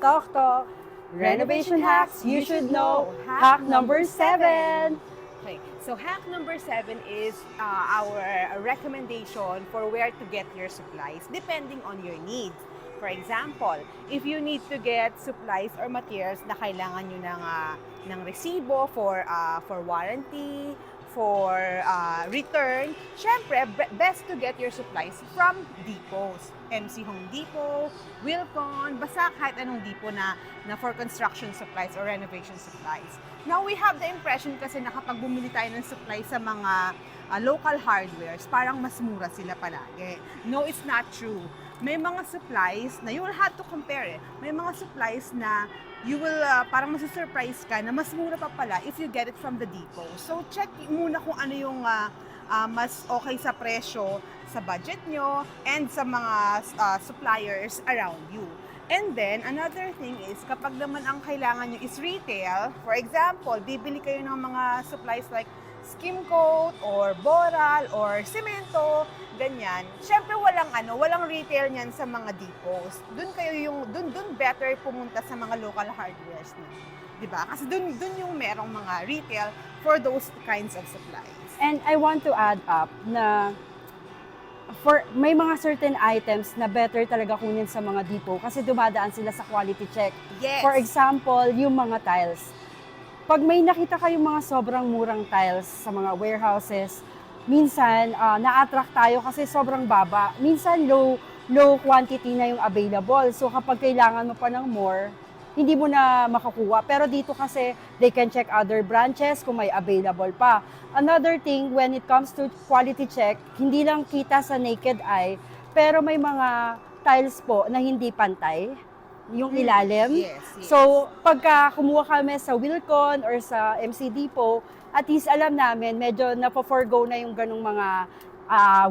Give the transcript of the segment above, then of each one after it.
Talk Talk. Renovation hacks you should know. Hack number 7. Okay, so hack number 7 is our recommendation for where to get your supplies depending on your needs. For example, if you need to get supplies or materials na kailangan nyo ng resibo for warranty, for return, syempre, best to get your supplies from depots. MC Home Depot, Wilcon, basta kahit anong depot na for construction supplies or renovation supplies. Now, we have the impression kasi na kapag bumili tayo ng supplies sa mga local hardwares, parang mas mura sila palagi. No, it's not true. May mga supplies na you will have to compare. May mga supplies na you will parang masusurprise ka na mas mura pa pala if you get it from the depot. So check muna kung ano yung mas okay sa presyo sa budget nyo and sa mga suppliers around you. And then, another thing is, kapag naman ang kailangan nyo is retail, for example, bibili kayo ng mga supplies like skim coat or boral or semento, ganyan. Syempre walang retail niyan sa mga depots. Doon better pumunta sa mga local hardwares na. 'Di ba? Kasi doon yung merong mga retail for those kinds of supplies. And I want to add up na may mga certain items na better talaga kunin sa mga depot kasi dumadaan sila sa quality check. Yes. For example, yung mga tiles. Pag may nakita kayong mga sobrang murang tiles sa mga warehouses, minsan na-attract tayo kasi sobrang baba. Minsan low quantity na yung available. So kapag kailangan mo pa ng more, hindi mo na makakuha. Pero dito kasi they can check other branches kung may available pa. Another thing, when it comes to quality check, hindi lang kita sa naked eye, pero may mga tiles po na hindi pantay yung ilalim. Yes. So, pagka kumuha kami sa Wilcon or sa MC Depot, at least alam namin, medyo napo-forgo na yung ganong mga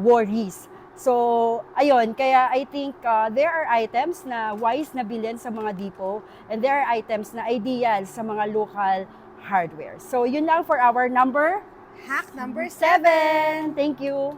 worries. So, ayun, kaya I think there are items na wise na bilhin sa mga depot and there are items na ideal sa mga local hardware. So, yun lang for our Hack number 7. Thank you.